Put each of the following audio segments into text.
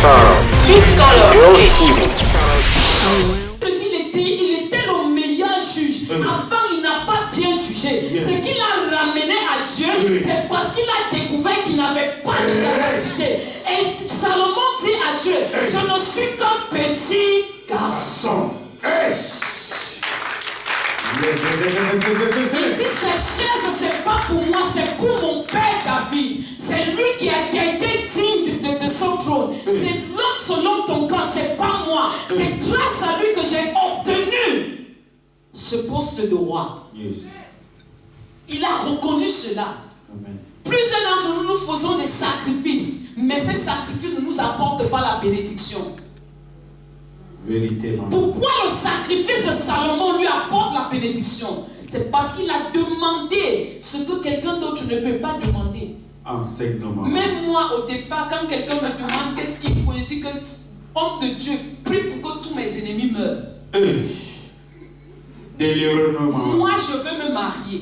Il était le meilleur juge. Avant, il n'a pas bien jugé. Ce qu'il a ramené à Dieu, c'est parce qu'il a découvert qu'il n'avait pas de capacité. Et Salomon dit à Dieu, je ne suis qu'un petit garçon. Il dit, cette chaise, c'est pas pour moi, c'est pour mon père David. C'est lui qui a été digne de son trône. C'est l'homme selon ton cœur, c'est pas moi. C'est grâce à lui que j'ai obtenu ce poste de roi. Il a reconnu cela. Plusieurs d'entre nous, nous faisons des sacrifices, mais ces sacrifices ne nous apportent pas la bénédiction. Pourquoi le sacrifice de Salomon lui apporte la bénédiction? C'est parce qu'il a demandé ce que quelqu'un d'autre ne peut pas demander. Même moi au départ, quand quelqu'un me demande qu'est-ce qu'il faut, je dis que homme de Dieu, prie pour que tous mes ennemis meurent. Moi je veux me marier.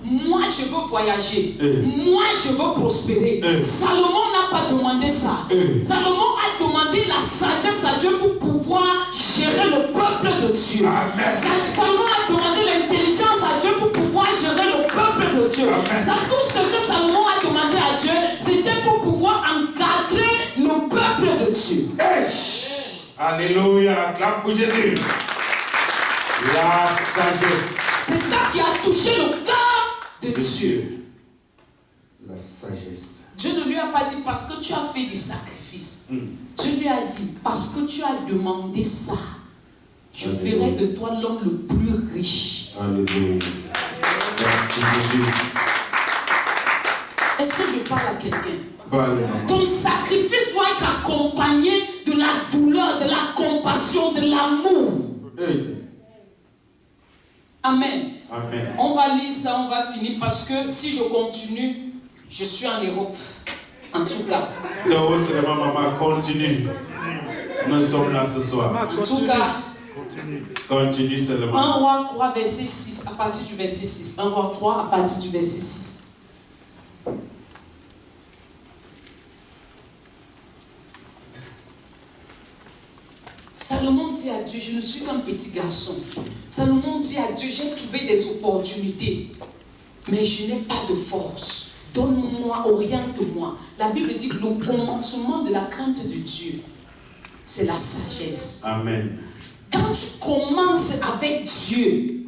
Moi je veux voyager. Moi je veux prospérer. Salomon n'a pas demandé ça. Salomon a demandé la sagesse à Dieu pour pouvoir gérer le peuple de Dieu. Salomon a demandé l'intelligence à Dieu pour pouvoir gérer le peuple de Dieu. Ça, tout ce que Salomon a demandé à Dieu, c'était pour pouvoir encadrer le peuple de Dieu. Alléluia, clap pour Jésus. La sagesse. C'est ça qui a touché le cœur de Dieu. La sagesse. Dieu ne lui a pas dit parce que tu as fait des sacrifices. Dieu lui a dit parce que tu as demandé ça, je ferai de toi l'homme le plus riche. Alléluia. Merci Jésus. Est-ce que je parle à quelqu'un? Ton sacrifice doit être accompagné de la douleur, de la compassion, de l'amour. Amen. Amen. On va lire ça, on va finir parce que si je continue, je suis en Europe. En tout cas. Maman, continue. Nous sommes là ce soir. En tout cas. Continue seulement. 1 Roi 3, verset 6, à partir du verset 6. 1 Roi 3, à partir du verset 6. Salomon dit à Dieu, je ne suis qu'un petit garçon. Salomon dit à Dieu, j'ai trouvé des opportunités, mais je n'ai pas de force. Donne-moi, oriente-moi. La Bible dit que le commencement de la crainte de Dieu, c'est la sagesse. Amen. Quand tu commences avec Dieu,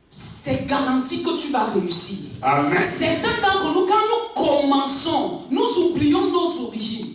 c'est garanti que tu vas réussir. Amen. Certains d'entre nous, quand nous commençons, nous oublions nos origines.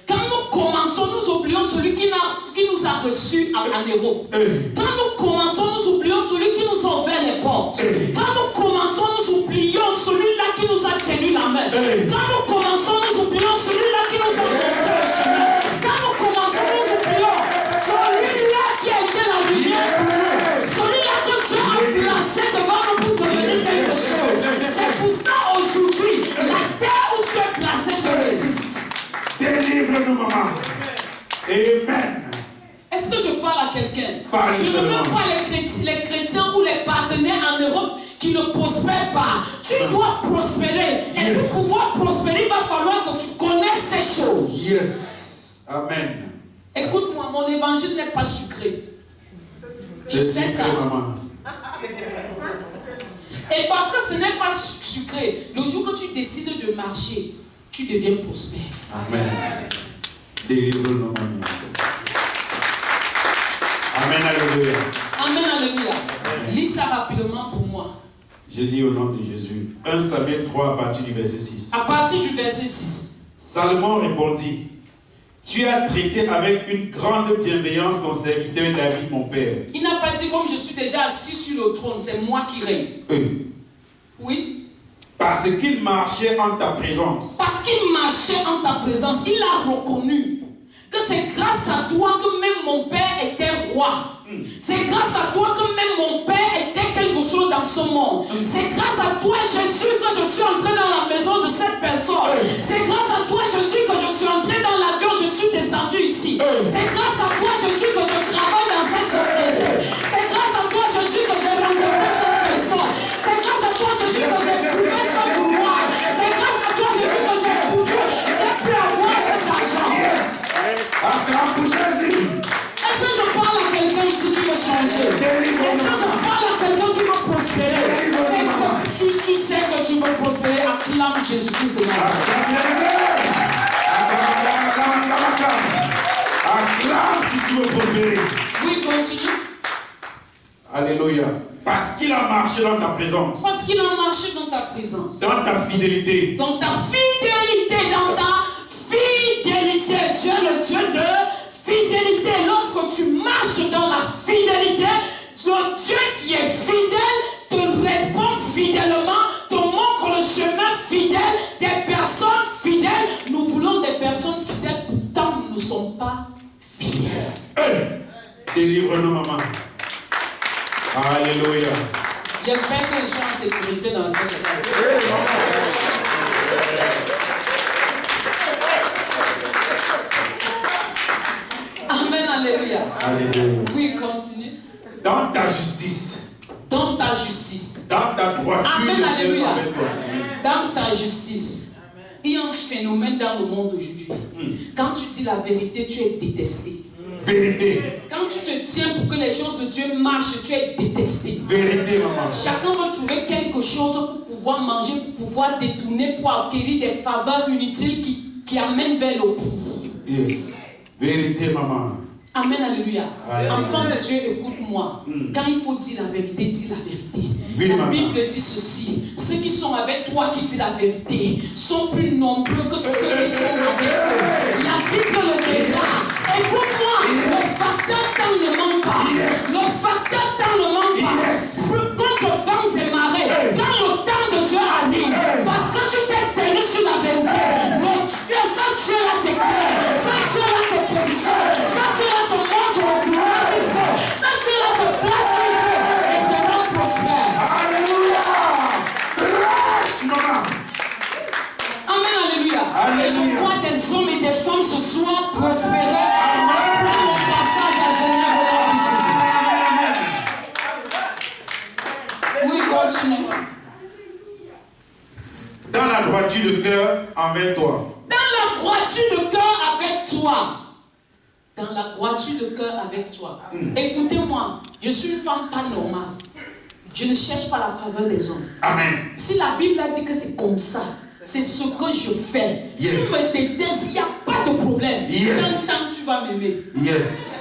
Quand nous commençons, nous oublions celui qui nous a reçus en Europe. Quand nous commençons, nous oublions celui qui nous a ouvert les portes. Quand nous commençons, nous oublions celui-là qui nous a tenu la main. Quand nous commençons, nous oublions celui-là qui nous a montré le chemin. Quand nous commençons, nous oublions celui-là qui a été la lumière pour nous. Celui-là que Dieu a placé devant nous pour devenir quelque chose. C'est pour ça aujourd'hui, la terre où tu es placé te résiste. Délivre-nous, maman. Amen. Est-ce que je parle à quelqu'un? Je ne veux pas les chrétiens ou les partenaires en Europe qui ne prospèrent pas. Tu dois prospérer. Et pour pouvoir prospérer, il va falloir que tu connaisses ces choses. Yes. Amen. Écoute-moi, mon évangile n'est pas sucré. Je sais ça. Maman. Et parce que ce n'est pas sucré, le jour que tu décides de marcher, tu deviens prospère. Amen. Délivre-nous, maman. Amen, alléluia. Amen, alléluia. Lis ça rapidement pour moi. Je lis au nom de Jésus. 1 Samuel 3 à partir du verset 6. À partir du verset 6. Salomon répondit, tu as traité avec une grande bienveillance ton serviteur David, mon père. Il n'a pas dit comme je suis déjà assis sur le trône, c'est moi qui règne. Oui. Parce qu'il marchait en ta présence. Parce qu'il marchait en ta présence, il a reconnu que c'est grâce à toi que même mon père était roi. C'est grâce à toi que même mon père était quelque chose dans ce monde. C'est grâce à toi, Jésus, que je suis entré dans la maison de cette personne. C'est grâce à toi, Jésus, que je suis entré dans l'avion, je suis descendu ici. C'est grâce à toi, Jésus, que je travaille dans cette société. C'est grâce à toi, Jésus, que j'ai rencontré cette personne. C'est grâce à toi, Jésus, que j'ai prouvé ce pouvoir. C'est grâce à toi, Jésus, que j'ai pu avoir cet argent. Jésus-Christ de Nazareth. Acclame si tu veux prospérer. Oui, continue. Alléluia. Parce qu'il a marché dans ta présence. Parce qu'il a marché dans ta présence. Dans ta fidélité. Dans ta fidélité. Dans ta fidélité. Dieu est le Dieu de fidélité. Lorsque tu marches dans la fidélité, le Dieu qui est fidèle te répond fidèlement, te montre le chemin fidèle, des personnes fidèles. Nous voulons des personnes fidèles, pourtant nous ne sommes pas fidèles. Hey, délivre-nous, maman. Alléluia. J'espère que je suis en sécurité dans cette salle. Amen, alléluia. Alléluia. Oui, continue. Dans ta justice. Dans ta justice. Dans ta droiture. Amen, alléluia. Dans ta justice. Il y a un phénomène dans le monde aujourd'hui. Quand tu dis la vérité, tu es détesté. Vérité. Quand tu te tiens pour que les choses de Dieu marchent, tu es détesté. Vérité, maman. Chacun va trouver quelque chose pour pouvoir manger, pour pouvoir détourner, pour acquérir des faveurs inutiles qui amènent vers le coup. Yes. Vérité, maman. Amen, alléluia. Alléluia. Enfant de Dieu, écoute-moi. Quand il faut dire la vérité, dis la vérité. Oui, la maman. Bible dit ceci. Ceux qui sont avec toi qui disent la vérité sont plus nombreux que ceux qui sont avec eux. La Bible le déclare. Écoute-moi, le facteur temps ne manque pas. Le facteur temps ne manque pas. Contre vents et marées, quand le temps de Dieu arrive, parce que tu t'es tenu sur la vérité, ça Dieu là t'éclaire, ça Dieu là te positionne, ça Dieu là te montre le pouvoir qu'il faut, ça Dieu là te place qu'il faut et te rend prospère. Alléluia. Lâche, maman. Amen, alléluia. Alléluia. Et je vois des hommes et des femmes ce soir prospérer après mon passage à Genève au nom de Jésus. Oui, continue. Dans la droiture de cœur envers toi. Dans la droiture de cœur avec toi. Dans la droiture de cœur avec toi. Écoutez-moi, je suis une femme pas normale. Je ne cherche pas la faveur des hommes. Amen. Si la Bible a dit que c'est comme ça, c'est ce que je fais. Yes. Tu me détestes, il n'y a pas de problème. Yes. Longtemps tu vas m'aimer. Yes.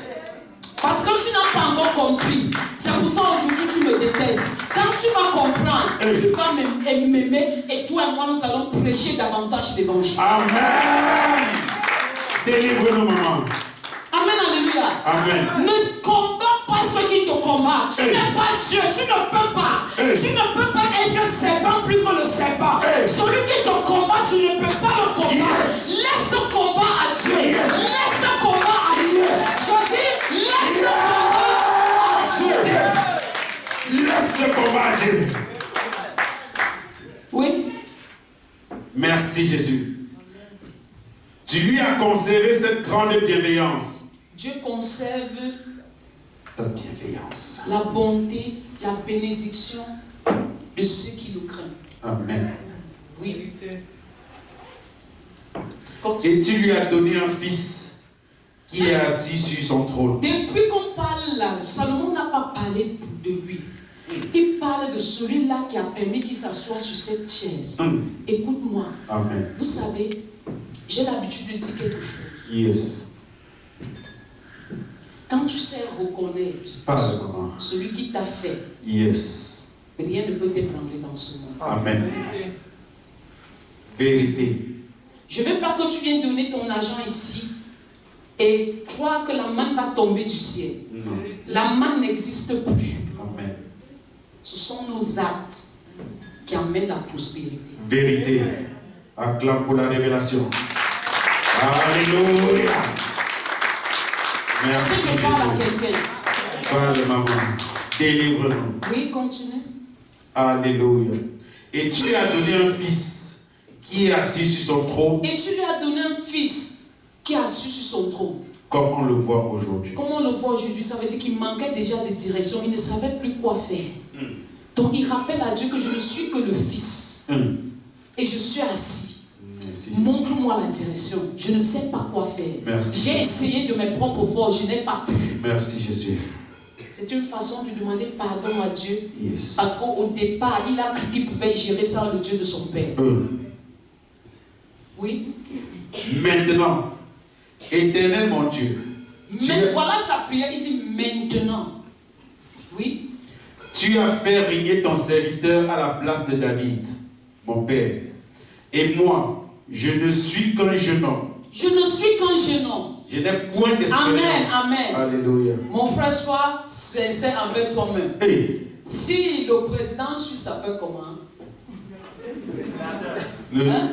Parce que tu n'as pas encore compris. C'est pour ça aujourd'hui tu me détestes. Quand tu vas comprendre, tu vas m'aimer et toi et moi nous allons prêcher davantage l'évangile. Amen. Délivre-nous, maman. Amen, alléluia. Amen. Ne combats pas ceux qui te combattent. Tu n'es pas Dieu, tu ne peux pas. Tu ne peux pas être le serpent plus que le serpent. Celui qui te combat, tu ne peux pas le combattre. Laisse ce combat à Dieu. Laisse ce combat à Dieu. Je dis, laisse ce combat à Dieu. Laisse ce combat à Dieu. Oui. Merci Jésus. Tu lui as conservé cette grande bienveillance. Dieu conserve Ta bienveillance. la bonté, la bénédiction de ceux qui le craignent. Amen. Oui. Et tu lui as donné un fils qui est assis sur son trône. Depuis qu'on parle là, Salomon n'a pas parlé de lui. Il parle de celui-là qui a permis qu'il s'assoie sur cette chaise. Écoute-moi. Amen. Vous savez, j'ai l'habitude de dire quelque chose. Yes. Quand tu sais reconnaître celui qui t'a fait, yes, rien ne peut t'ébranler dans ce monde. Amen. Vérité. Je ne veux pas que tu viennes donner ton argent ici et croire que la manne va tomber du ciel. Non. La manne n'existe plus. Amen. Ce sont nos actes qui amènent la prospérité. Vérité. Acclame pour la révélation. Alléluia. Merci. Est-ce que je parle à quelqu'un? Parle, maman. Délivre-nous. Oui, continue. Alléluia. Et tu lui as donné un fils qui est assis sur son trône. Et tu lui as donné un fils qui est assis sur son trône. Comme on le voit aujourd'hui. Comme on le voit aujourd'hui, ça veut dire qu'il manquait déjà de direction. Il ne savait plus quoi faire. Donc il rappelle à Dieu que je ne suis que le fils. Et je suis assis. Montre-moi la direction. Je ne sais pas quoi faire. J'ai essayé de mes propres forces. Je n'ai pas pu. Merci Jésus. C'est une façon de demander pardon à Dieu. Yes. Parce qu'au départ, il a cru qu'il pouvait gérer ça, le Dieu de son père. Oui. Maintenant, Éternel mon Dieu. Mais voilà sa prière, il dit maintenant. Oui. Tu as fait régner ton serviteur à la place de David, mon père. Et moi, je ne suis qu'un jeune homme. Je ne suis qu'un jeune homme. Je n'ai point d'espérance. Amen, amen. Alléluia. Mon frère, sois sincère avec toi-même. Hey. Si le président suisse s'appelle comment? Hein?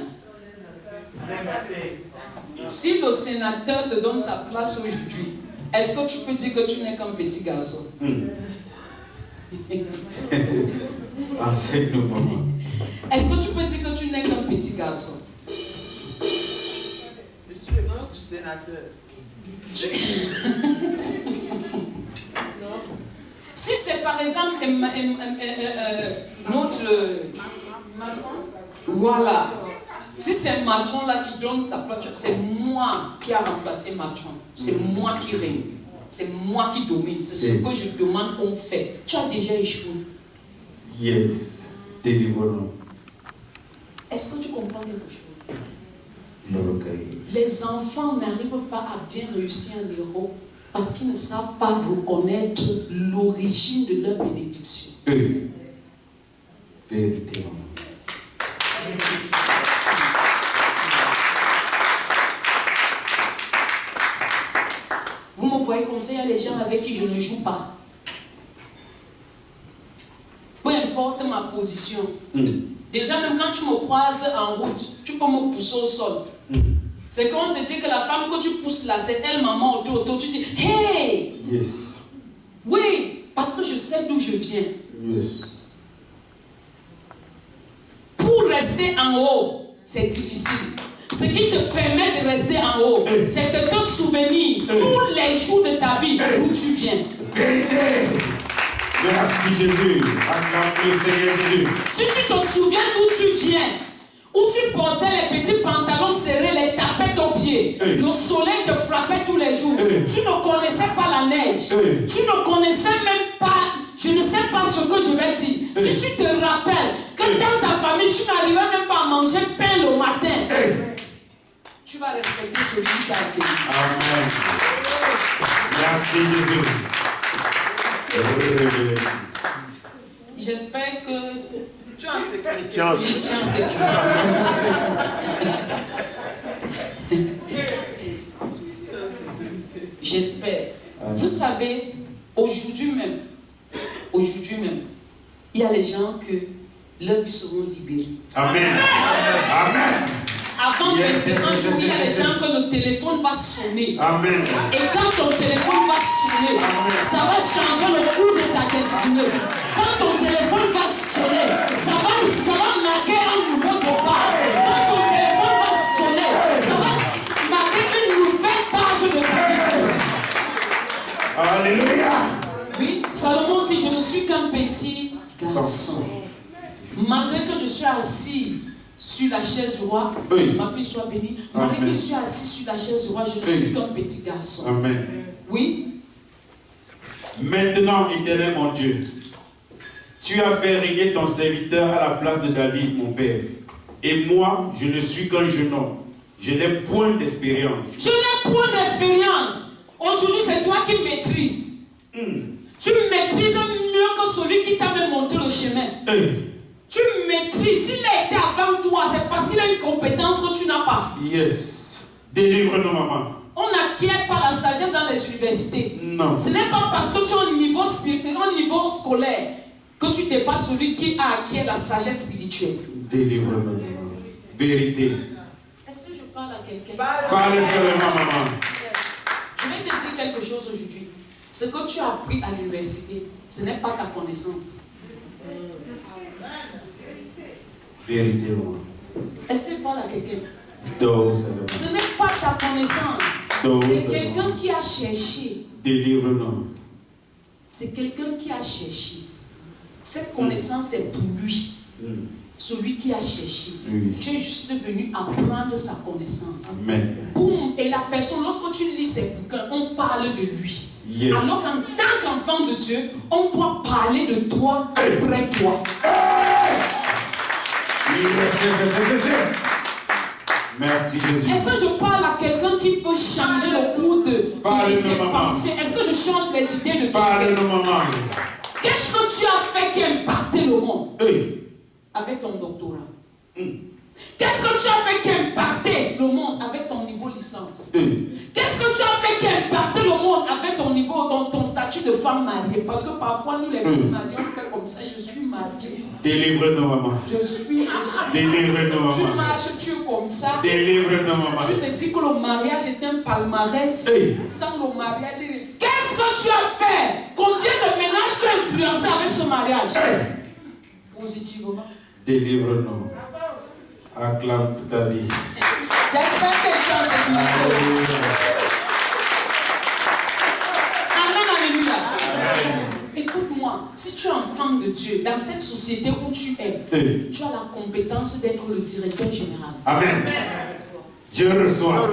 Si le sénateur te donne sa place aujourd'hui, est-ce que tu peux dire que tu n'es qu'un petit garçon? Enseigne-nous, maman. Est-ce que tu peux dire que tu n'es qu'un petit garçon? Je suis le fils du sénateur. Si c'est par exemple notre... Voilà. Si c'est Matron là qui donne sa place, c'est moi qui a remplacé Matron. C'est moi qui règne. C'est moi qui domine. C'est ce que je demande qu'on fait. Tu as déjà échoué. Yes. Délivre-nous. Est-ce que tu comprends quelque chose? Okay. Les enfants n'arrivent pas à bien réussir en héros parce qu'ils ne savent pas reconnaître l'origine de leur bénédiction. Vérité. Vous me voyez comme ça, il y a les gens avec qui je ne joue pas. Peu importe ma position. Déjà, même quand tu me croises en route, tu peux me pousser au sol. C'est quand on te dit que la femme que tu pousses là, c'est elle, maman, autour, tu dis hey! Yes. Oui, parce que je sais d'où je viens. Yes. Pour rester en haut, c'est difficile. Ce qui te permet de rester en haut, c'est de te souvenir tous les jours de ta vie d'où tu viens. Merci Jésus. Acclame le Seigneur Jésus. Si tu te souviens d'où tu viens, où tu portais les petits pantalons serrés, les tapettes aux pieds, le soleil te frappait tous les jours, tu ne connaissais pas la neige, tu ne connaissais même pas, je ne sais pas ce que je vais dire. Si tu te rappelles que dans ta famille, tu n'arrivais même pas à manger pain le matin, tu vas respecter celui qui t'a accueilli. Amen. Merci Jésus. J'espère que tu es en sécurité. Je suis en sécurité. J'espère. Vous savez, aujourd'hui même, il y a les gens que leurs vies seront libérées. Amen. Amen. Avant il y a les gens que le téléphone va sonner. Amen. Et quand ton téléphone va sonner, ça va changer le cours de ta destinée. Quand ton téléphone va sonner, ça va marquer un nouveau départ. Quand ton téléphone va sonner, ça va marquer une nouvelle page de ta vie. Alléluia. Oui, Salomon dit, je ne suis qu'un petit garçon. Malgré que je suis assis sur la chaise du roi, ma fille soit bénie. Malgré que je suis assis sur la chaise du roi, je ne suis qu'un petit garçon. Amen. Oui. Maintenant, Éternel mon Dieu, tu as fait régner ton serviteur à la place de David, mon père. Et moi, je ne suis qu'un jeune homme. Je n'ai point d'expérience. Je n'ai point d'expérience. Aujourd'hui, c'est toi qui maîtrises. Tu maîtrises mieux que celui qui t'a même montré le chemin. Tu maîtrises. S'il a été avant toi, c'est parce qu'il a une compétence que tu n'as pas. Yes. Délivre-nous, maman. On n'acquiert pas la sagesse dans les universités. Non. Ce n'est pas parce que tu as un niveau spirituel, un niveau scolaire, que tu dépasses celui qui a acquis la sagesse spirituelle. Délivre-nous. Vérité. Est-ce que je parle à quelqu'un? Parlez seulement, maman. Je vais te dire quelque chose aujourd'hui. Ce que tu as appris à l'université, ce n'est pas ta connaissance. Vérité, maman. Est-ce que je parle à quelqu'un? Ce n'est pas ta connaissance. C'est quelqu'un qui a cherché. Délivre-nous. C'est quelqu'un qui a cherché. Cette connaissance est pour lui. Celui qui a cherché. Tu es juste venu apprendre sa connaissance. Amen. Boum. Et la personne, lorsque tu lis ses bouquins, on parle de lui. Yes. Alors qu'en tant qu'enfant de Dieu, on doit parler de toi après toi. Yes. Merci Jésus. Est-ce que je parle à quelqu'un qui peut changer le cours de ses pensées? Est-ce que je change les idées de quelqu'un? Maman. Qu'est-ce que tu as fait qui a impacté le monde? Avec ton doctorat? Qu'est-ce que tu as fait qui a impacté le monde avec ton niveau licence? Qu'est-ce que tu as fait qui a impacté le monde avec ton niveau, ton statut de femme mariée? Parce que parfois nous les femmes mariées on fait comme ça, je suis mariée. Délivre-nous maman. Je suis. Délivre-nous maman. Tu marches, tu es comme ça. Délivre-nous maman. Tu te dis que le mariage est un palmarès. Sans le mariage, qu'est-ce que tu as fait? Combien de ménages tu as influencé avec ce mariage? Positivement. Délivre-nous. Acclame pour ta vie. J'espère que je suis en sécurité. Amen, alléluia. Écoute-moi, si tu es enfant de Dieu, dans cette société où tu es, tu as la compétence d'être le directeur général. Amen. Je reçois.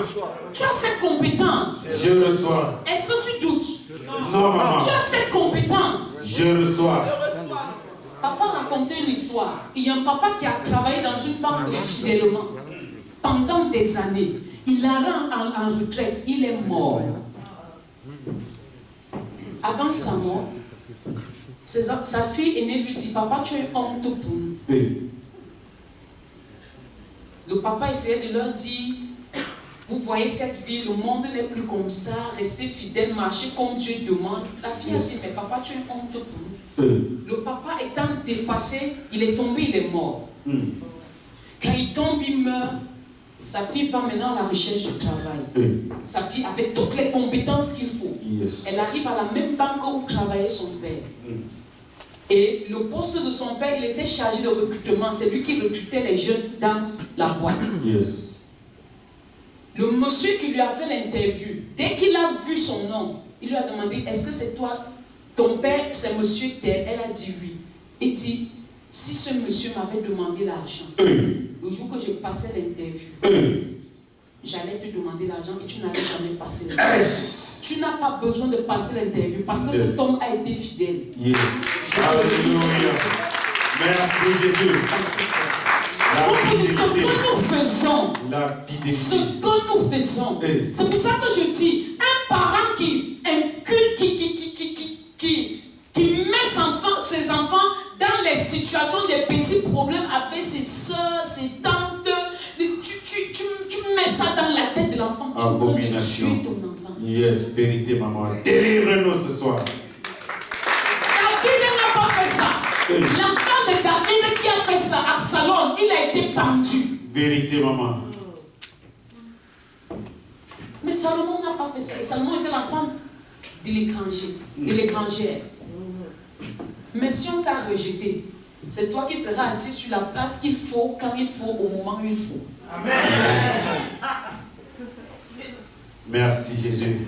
Tu as cette compétence. Je reçois. Est-ce que tu doutes? Non, maman. Tu as cette compétence. Je reçois. Papa racontait une histoire. Il y a un papa qui a travaillé dans une banque fidèlement pendant des années. Il a en retraite. Il est mort. Avant sa mort, sa fille aînée lui dit, papa, tu es honte pour nous. Le papa essayait de leur dire, vous voyez cette vie, le monde n'est plus comme ça, restez fidèle, marchez comme Dieu demande. La fille a dit, mais papa, tu es honte pour nous. Le papa étant dépassé, il est tombé, il est mort. Quand il tombe, il meurt. Sa fille va maintenant à la recherche du travail. Sa fille, avec toutes les compétences qu'il faut, elle arrive à la même banque où travaillait son père. Et le poste de son père, il était chargé de recrutement. C'est lui qui recrutait les jeunes dans la boîte. Le monsieur qui lui a fait l'interview, dès qu'il a vu son nom, il lui a demandé, est-ce que c'est toi? Ton père, c'est monsieur tel. Elle a dit oui. Il dit, si ce monsieur m'avait demandé l'argent, le jour que je passais l'interview, j'allais te demander l'argent et tu n'allais jamais passer l'interview. Tu n'as pas besoin de passer l'interview parce que cet homme a été fidèle. Alléluia. Merci Jésus. Ce que nous faisons, c'est pour ça que je dis, un parent qui inculque, qui met ses enfants dans les situations des petits problèmes avec ses soeurs, ses tantes, tu mets ça dans la tête de l'enfant, tu peux le tuer ton enfant. Yes, vérité maman, délivre-nous ce soir. David n'a pas fait ça. L'enfant de David qui a fait ça, Absalom, il a été pendu. Vérité maman. Mais Salomon n'a pas fait ça. Et Salomon était l'enfant de l'étrangère. Mais si on t'a rejeté, c'est toi qui seras assis sur la place qu'il faut, quand il faut, au moment où il faut. Amen. Merci Jésus.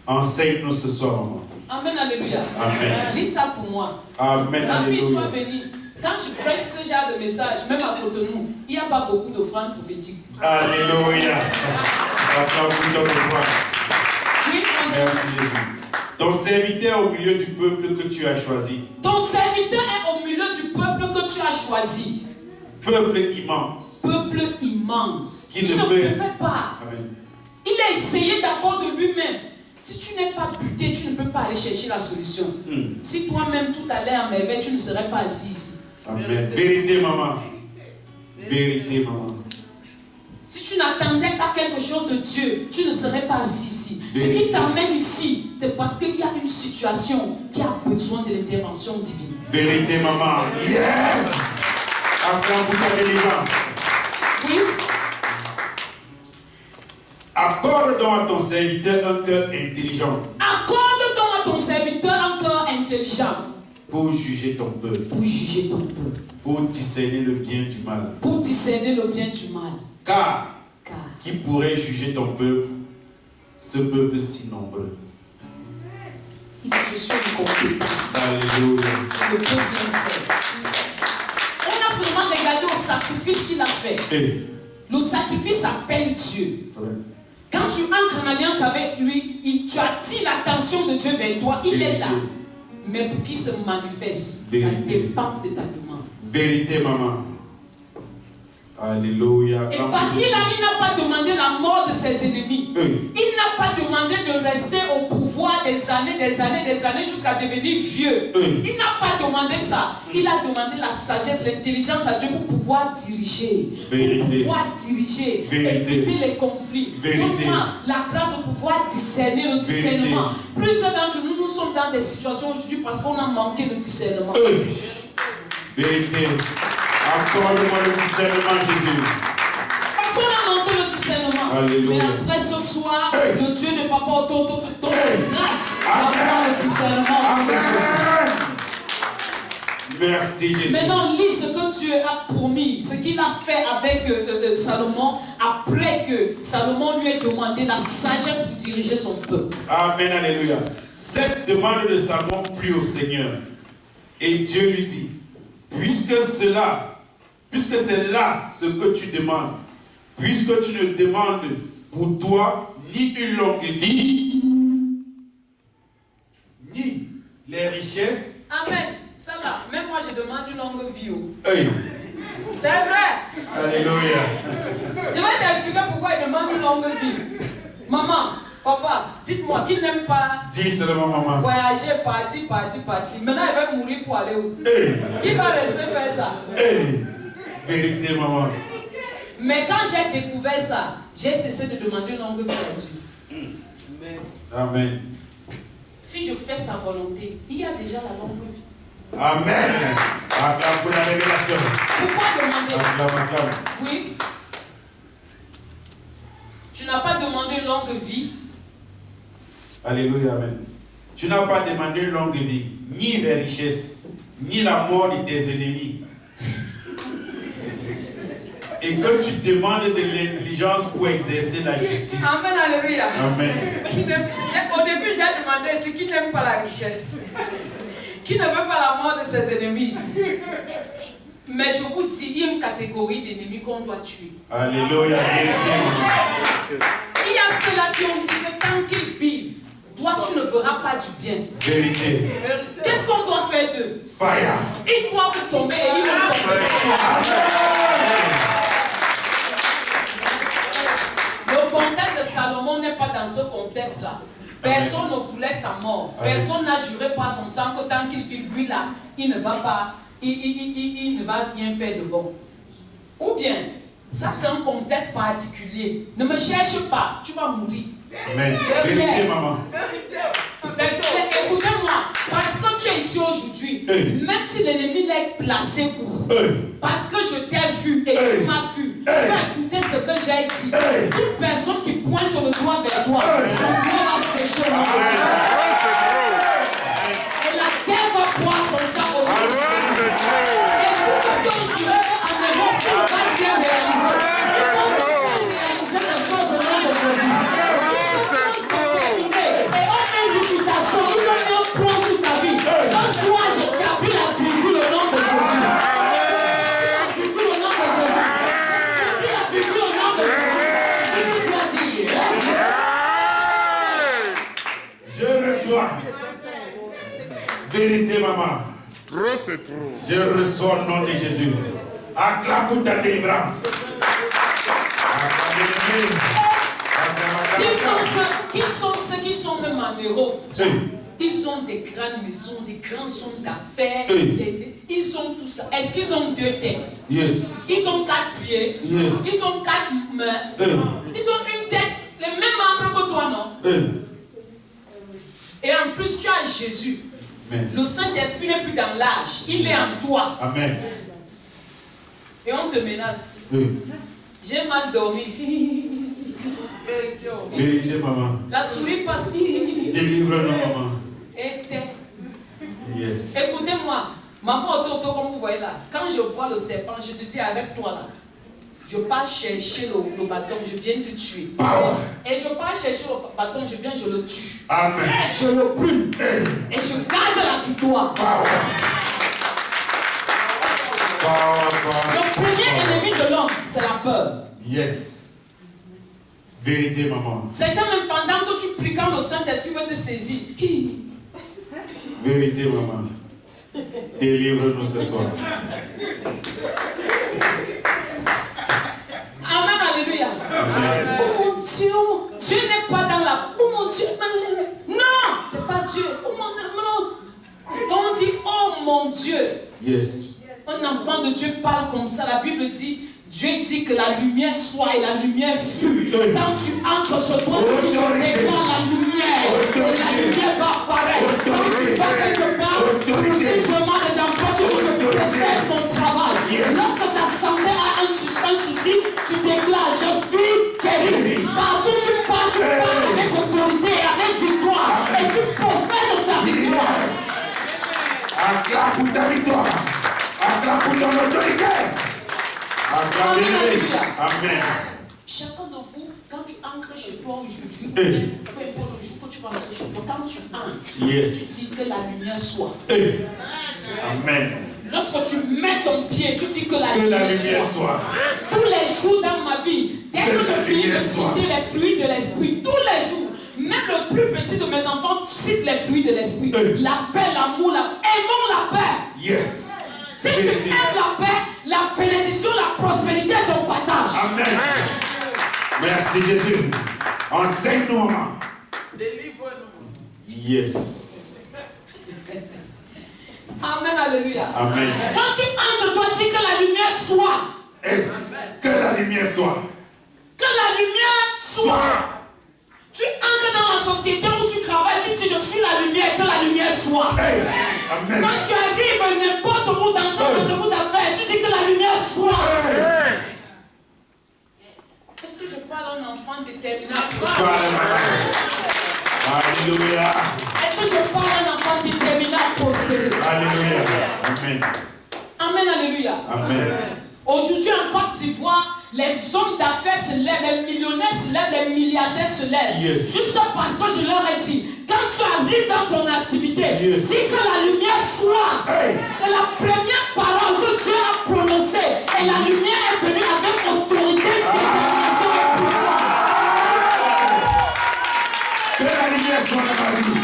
Enseigne-nous ce soir, maman. Amen, alléluia. Amen. Lis ça pour moi. Amen, ma alléluia. fille soit bénie. Quand je prêche ce genre de message, même à Cotonou, il n'y a pas beaucoup d'offrandes prophétiques. Alléluia. Oui, merci Jésus. Ton serviteur au milieu du peuple que tu as choisi. Ton serviteur est au milieu du peuple que tu as choisi. Peuple immense. Peuple immense. Qui il ne pouvait pas. Amen. Il a essayé d'abord de lui-même. Si tu n'es pas buté, tu ne peux pas aller chercher la solution. Si toi-même tout allait en merveille, tu ne serais pas assis ici. Amen. Vérité, maman. Vérité, maman. Si tu n'attendais pas quelque chose de Dieu, tu ne serais pas assis ici. Ce qui t'amène ici, c'est parce qu'il y a une situation qui a besoin de l'intervention divine. Vérité, maman. Yes! Acclame pour ta délivrance. Oui. Accorde donc à ton serviteur un cœur intelligent. Accorde donc à ton serviteur un cœur intelligent. Pour juger ton peuple. Pour juger ton peuple. Pour discerner le bien du mal. Pour discerner le bien du mal. Car qui pourrait juger ton peuple, ce peuple si nombreux? Il dit, je suis incompétent. Alléluia. Je ne peux rien faire. On a seulement regardé au sacrifice qu'il a fait. Le sacrifice appelle Dieu. Quand tu entres en alliance avec lui, tu attires l'attention de Dieu vers toi. Il est là. Mais pour qu'il se manifeste, ça dépend de ta demande. Vérité, maman. Alléluia. Et parce qu'il n'a pas demandé la mort de ses ennemis. Il n'a pas demandé de rester au pouvoir des années jusqu'à devenir vieux. Il n'a pas demandé ça. Il a demandé la sagesse, l'intelligence à Dieu pour pouvoir diriger. Éviter les conflits. Donne-moi la grâce de pouvoir discerner, le discernement. Plusieurs d'entre nous, nous sommes dans des situations aujourd'hui parce qu'on a manqué le discernement. Vérité. Accorde-moi le discernement, Jésus. Parce qu'on a manqué le discernement. Alléluia. Mais après ce soir, le Dieu de Papa te donne grâce d'avoir le discernement. Merci, Jésus. Maintenant, lis ce que Dieu a promis, ce qu'il a fait avec Salomon, après que Salomon lui ait demandé la sagesse pour diriger son peuple. Amen, alléluia. Cette demande de Salomon plut au Seigneur. Et Dieu lui dit, puisque c'est là ce que tu demandes, puisque tu ne demandes pour toi ni une longue vie, ni les richesses. Amen. Ça là, même moi je demande une longue vie. Oui. C'est vrai. Alléluia. Je vais t'expliquer pourquoi il demande une longue vie. Maman, papa, dites-moi, qui n'aime pas dis seulement, maman. Voyager, partir. Maintenant, il va mourir pour aller où? Qui va rester faire ça? Vérité, maman. Mais quand j'ai découvert ça, j'ai cessé de demander une longue vie à Dieu. Amen. Si je fais sa volonté, il y a déjà la longue vie. Amen. Acclame pour la révélation. Pourquoi demander? Acclame. Oui. Tu n'as pas demandé une longue vie. Alléluia, amen. Tu n'as pas demandé une longue vie, ni les richesses, ni la mort de tes ennemis. Et que tu demandes de l'intelligence pour exercer la justice. Amen, alléluia. Amen. Au début, j'ai demandé c'est qui n'aime pas la richesse. Qui ne veut pas la mort de ses ennemis ici. Mais je vous dis, il y a une catégorie d'ennemis qu'on doit tuer. Alléluia. Il y a ceux-là qui ont dit que tant qu'ils vivent, toi tu ne verras pas du bien. Vérité. Qu'est-ce qu'on doit faire d'eux? Fire. Ils doivent tomber et ils vont tomber ce soir. Le contexte de Salomon n'est pas dans ce contexte-là. Personne ne voulait sa mort. Personne n'a juré par son sang que tant qu'il vit, lui là, il ne va pas, il ne va rien faire de bon. Ou bien, ça c'est un contexte particulier. Ne me cherche pas, tu vas mourir. Amen. Vérité, maman. Écoutez-moi, parce que tu es ici aujourd'hui, même si l'ennemi l'a placé où, parce que je t'ai vu et tu m'as vu, tu as écouté ce que j'ai dit. Toute personne qui pointe le doigt vers toi, son doigt va sécher au nom de Jésus. Et la terre va boire son sang au nom de Jésus. Et tout ce que je veux en Europe, tu ne vas pas bien réaliser. Il faut réaliser les choses au nom de Jésus. Ils ont mis un point sur ta vie. Sans toi, je t'appuie la virgule au nom de Jésus. La virgule au nom de Jésus. Je t'appuie la virgule au nom de Jésus. Si tu dois dire, je reçois. Vérité, maman. Je reçois au nom de Jésus. Acclame pour ta délivrance. Qui sont ceux qui sont même en Europe? Ils ont des grandes maisons, des grands sommes d'affaires. Ils ont tout ça. Est-ce qu'ils ont 2 têtes? Yes. Ils ont 4 pieds. Yes. Ils ont 4 mains. Ils ont une tête, les mêmes membres que toi, non? Et en plus, tu as Jésus. Amen. Le Saint-Esprit n'est plus dans l'âge. Il est en toi. Amen. Et on te menace. J'ai mal dormi. Vérité, maman. La souris passe. Délivre-nous, maman. Yes. Écoutez-moi, maman Toto, comme vous voyez là, quand je vois le serpent, je te dis avec toi là, je pars chercher le bâton, je viens te tuer. Power. Et je pars chercher le bâton, je viens, je le tue. Amen. Je le brûle. Et je garde la victoire. Power. Le premier ennemi de l'homme, c'est la peur. Yes. Vérité, maman. C'est même pendant que tu pries, quand le Saint-Esprit va te saisir. Vérité, maman. Délivre-nous ce soir. Oh mon Dieu, Dieu n'est pas dans la... Oh mon Dieu, non, c'est pas Dieu. Oh mon Dieu, non. Quand on dit oh mon Dieu, un enfant de Dieu parle comme ça. La Bible dit, Dieu dit que la lumière soit et la lumière fut. Quand tu entres chez toi, tu dis je déclare la lumière et la lumière va apparaître. Quand tu vas quelque part, tu demandes d'emploi, tu dis je précède mon travail. Lorsque ta santé a un souci, tu déclares je suis guéri. Partout tu parles avec autorité, avec victoire et tu prospères ta victoire. Acclame pour ta victoire. Acclame pour ton autorité. Amen. Chacun de vous, quand tu entres chez toi aujourd'hui, peu importe le jour que tu vas entrer chez toi, quand tu entres, tu dis que la lumière soit. Amen. Lorsque tu mets ton pied, tu dis que la lumière soit. Tous les jours dans ma vie, dès que je finis de citer les fruits de l'esprit, tous les jours, même le plus petit de mes enfants cite les fruits de l'esprit. La paix, l'amour, aimons la paix. Yes. Si tu aimes la paix, la bénédiction, la prospérité est ton partage. Amen. Merci Jésus. Enseigne-nous, maman. Délivre-nous. Yes. Amen, alléluia. Amen. Quand tu entres, je dois dire que la lumière soit. Que la lumière soit. Que la lumière soit. Tu entres dans la société où tu travailles, tu dis je suis la lumière, que la lumière soit. Amen. Quand tu arrives n'importe où dans un rendez-vous d'affaires, tu dis que la lumière soit. Est-ce que je parle à un enfant déterminé à prospérer? Alléluia. Est-ce que je parle à un enfant déterminé à prospérer? Alléluia. Amen. Amen, alléluia. Amen. Aujourd'hui en Côte d'Ivoire, les hommes d'affaires se lèvent, les millionnaires se lèvent, les milliardaires se lèvent. Juste parce que je leur ai dit, quand tu arrives dans ton activité, dis que la lumière soit. C'est la première parole que Dieu a prononcée. Et la lumière est venue avec autorité, détermination et puissance. Que la lumière soit dans ma vie.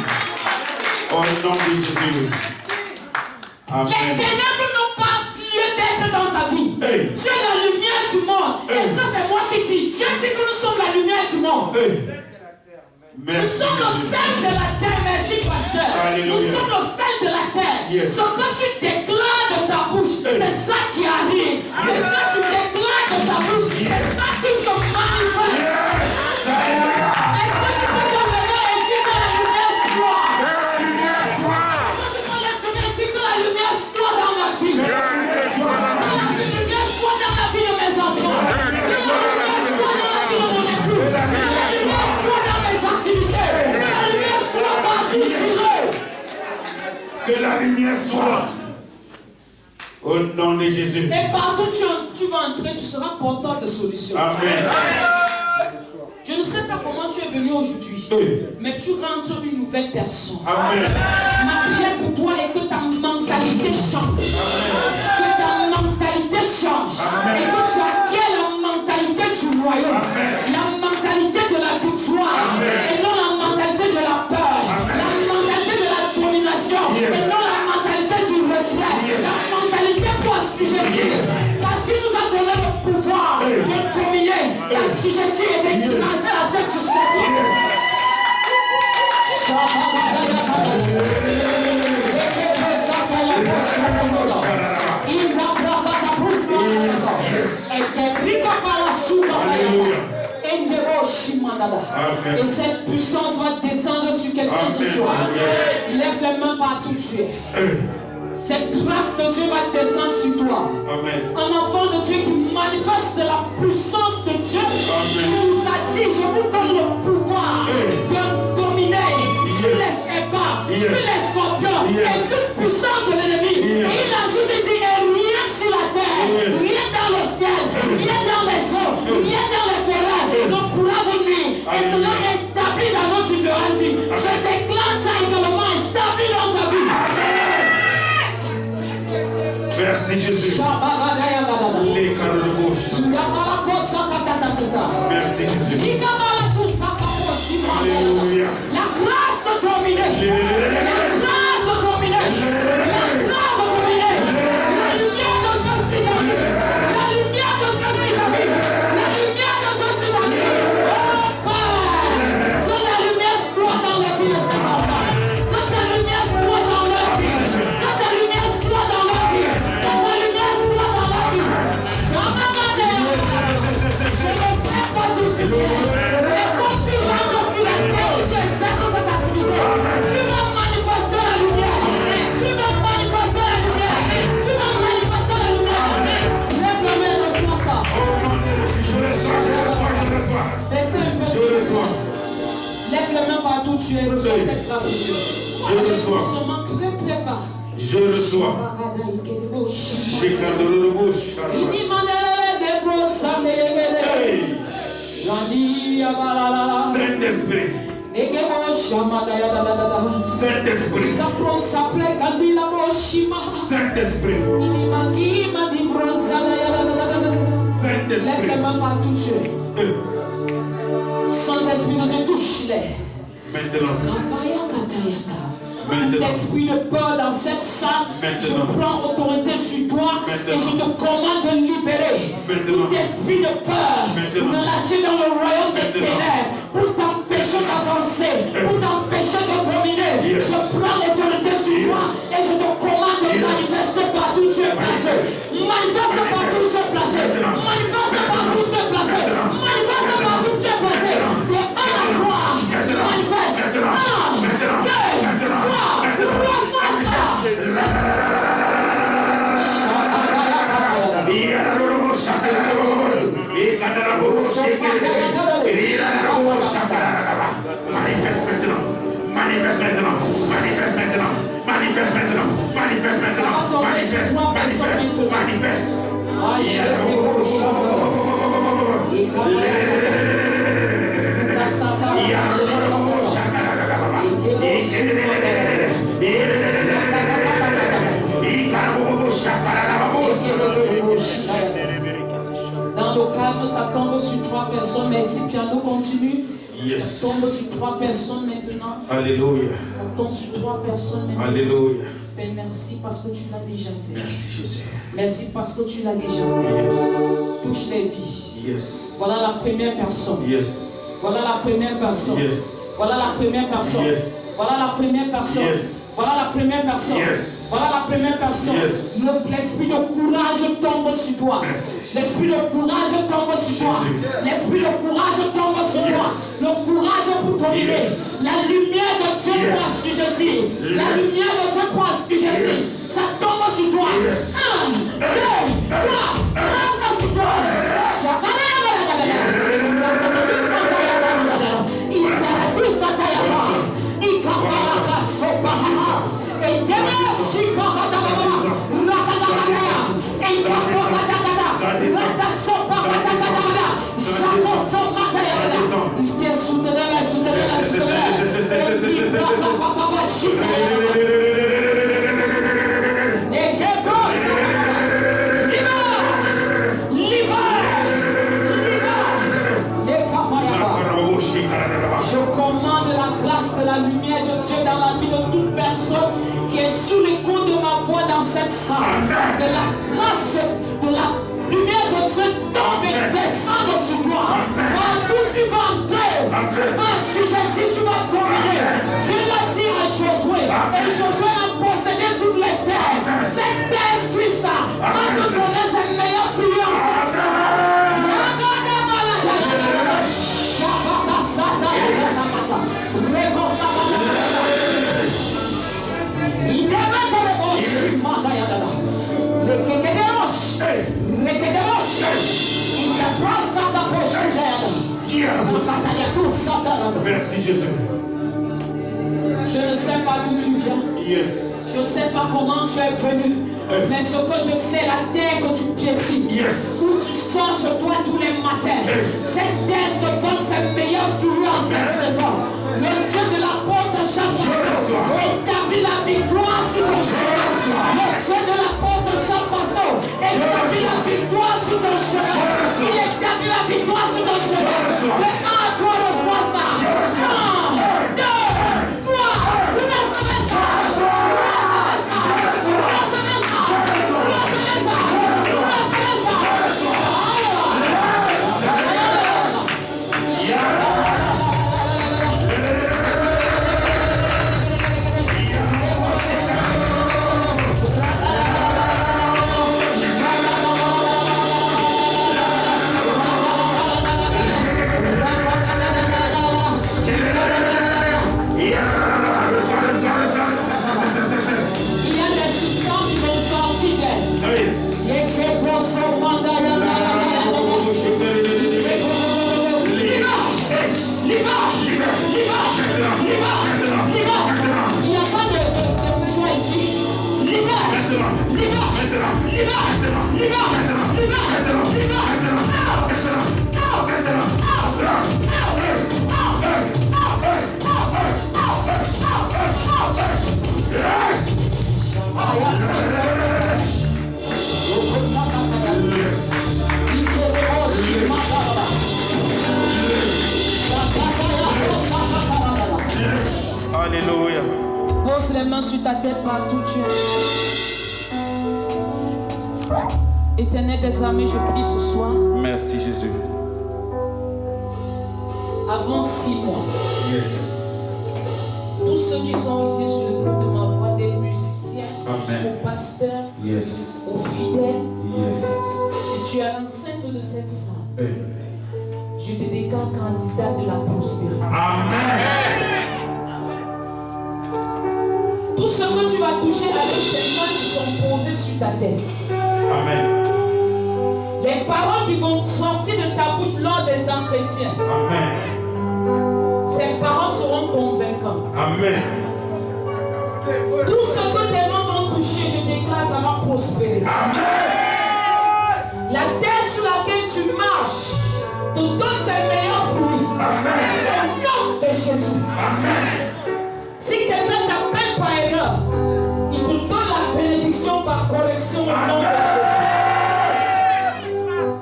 Au nom de Jésus. Amen. Les ténèbres n'ont pas lieu d'être dans ta vie. Tu es la lumière du monde. Est-ce que c'est moi qui dis? Dieu dit que nous sommes la lumière du monde. Nous sommes le sel de la terre. Merci, pasteur. Alléluia. Nous sommes le sel de la terre. Ce que tu déclares de ta bouche, c'est ça qui arrive. C'est ça que tu déclares de ta bouche. C'est ça qui se manifeste. Est-ce que tu peux te lever et dire que la lumière soit? Est-ce que tu peux te lever et dire que la lumière soit dans ma vie? Que la lumière soit dans la vie de mes enfants. Que la lumière soit dans la vie de mon époux. Que la lumière soit dans mes activités. Que la lumière soit partout sur eux. Que la lumière soit. Au nom de Jésus. Et partout tu vas entrer, tu seras porteur de solutions. Amen. Je ne sais pas comment tu es venu aujourd'hui, mais tu rentres une nouvelle personne. Amen. Ma prière pour toi est que ta mentalité change. Que ta mentalité change. Et que tu acquiers la mentalité du royaume. La mentalité de la victoire. Et non la mentalité de la peur. La mentalité de la domination. Et non la mentalité du retrait. La mentalité pour assujettir. Parce qu'il nous a donné le pouvoir de dominer, d'assujettir et d'écraser la tête du serpent. Et cette puissance va descendre sur quelqu'un ce soir. Lève les mains partout tu es. Cette grâce de Dieu va descendre sur toi. Un enfant de Dieu qui manifeste la puissance de Dieu. Il nous a dit, je vous donne le pouvoir de dominer sur les épars, sur les scorpions et toute puissance de l'ennemi. Et il ajoute et dit, rien sur la terre, rien dans le ciel, rien dans les eaux, rien dans les forêts ne pourra venir. Et cela est établi dans nos différentes vies. Je déclare ça également établi dans ta vie. Merci Jésus. Merci Jésus. où tu es, reçois cette grâce de Dieu. Je reçois. Seulement très très bas. Je reçois. Saint-Esprit. Saint-Esprit. Saint-Esprit. Lève les mains partout tu es. Saint-Esprit de Dieu, touche-les. Maintenant. Tout esprit de peur dans cette salle, je prends autorité sur toi et je te commande de libérer. Tout esprit de peur, relâché dans le royaume des ténèbres, pour t'empêcher d'avancer, pour t'empêcher de dominer. Je prends autorité sur toi et je te commande de manifester partout où tu es placé. Manifeste partout où tu es placé. Manifeste partout où tu es placé. Manifeste partout où tu es placé. De 1 à 3, manifeste. 1, 2, 3. Dans le calme, ça tombe sur 3 personnes. Merci, piano continue. Yes. Ça tombe sur 3 personnes maintenant. Alléluia. Ça tombe sur 3 personnes maintenant. Alléluia. Père, merci parce que tu l'as déjà fait. Merci Jésus. Merci parce que tu l'as déjà fait. Yes. Touche les vies. Yes. Voilà la première personne. Yes. Voilà la première personne. Yes. Voilà la première personne. Yes. Voilà la première personne. Yes. Voilà la première personne. Yes. Voilà la première personne. Yes. L'esprit de courage tombe sur toi. L'esprit de courage tombe sur toi. L'esprit de courage tombe sur toi. Le courage pour dominer. La lumière de Dieu pour assujettir. La lumière de Dieu pour assujettir. Ça tombe sur toi. 1, 2, 3. Tombe sur toi. Je commande la grâce de la lumière de Dieu dans la vie de toute personne qui est sous l'écoute de ma voix dans cette salle. Que la grâce de la lumière de Dieu tombe et descende sur toi. Partout tu vas entrer, tu vas assujettir, tu vas dominer. Dieu l'a dit à Josué, et Josué a possédé toutes les terres. Cette terre triste va te donner ses meilleurs fruits en cette saison. Merci Jésus. Je ne sais pas d'où tu viens. Yes. Je ne sais pas comment tu es venu. Mais ce que je sais, la terre que tu piétines, où tu changes toi tous les matins, cette terre te donne ses meilleurs fruits en cette saison. Le Dieu de la porte chaque pasteur établit la victoire sur ton chemin. Le Dieu de la porte chaque pasteur établit la victoire sur ton chemin. Il établit la victoire sur ton chemin. Le 1 à 3 response là. 1, 2, 3. Il n'y a pas de choix ici. Libère. Alléluia. Pose les mains sur ta tête partout où tu es. Éternel des armées, je prie ce soir. Merci Jésus. Avant 6 mois, tous ceux qui sont ici sur le coup de ma voix, des musiciens, aux pasteurs, aux fidèles, si tu es à l'enceinte de cette salle, je te déclare candidat de la prospérité. Amen. Tout ce que tu vas toucher avec ces mains qui sont posées sur ta tête. Amen. Les paroles qui vont sortir de ta bouche lors des entretiens. Amen. Ces paroles seront convaincantes. Amen. Tout ce que tes mains vont toucher, je déclare, ça va prospérer. Amen. La terre sur laquelle tu marches te donne ses meilleurs fruits. Amen. Au nom de Jésus. Amen. Si quelqu'un t'appelle par erreur, il te donne la bénédiction par correction au nom de Jésus.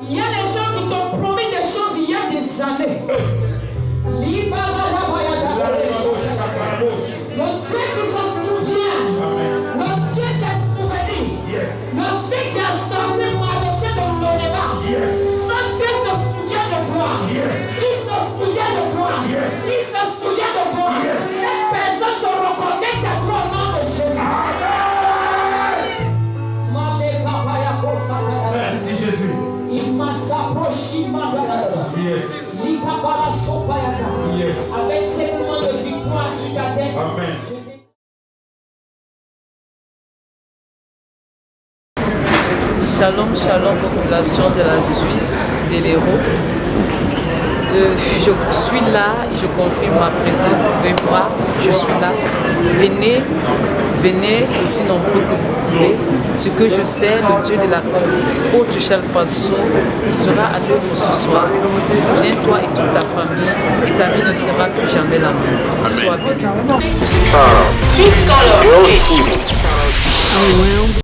Il y a les gens qui t'ont promis des choses il y a des années. Le Dieu qui se souvient, le Dieu qui a souvenu, le Dieu qui a sorti Mardochée de Lodéba, ce Dieu se souvient de toi. Il se souvient de toi. Il se souvient de toi. Cette personne se reconnaît à toi au nom de Jésus. Merci Jésus. Il m'a s'approché, avec ces moments de victoire sur ta tête. Amen. Shalom, shalom, population de la Suisse, de l'Hérault. Je suis là, je confirme ma présence, vous pouvez voir, je suis là. Venez, venez aussi nombreux que vous pouvez. Ce que je sais, le Dieu de la côte Chalpasso sera à l'œuvre ce soir. Viens toi et toute ta famille et ta vie ne sera plus jamais la même. Sois béni.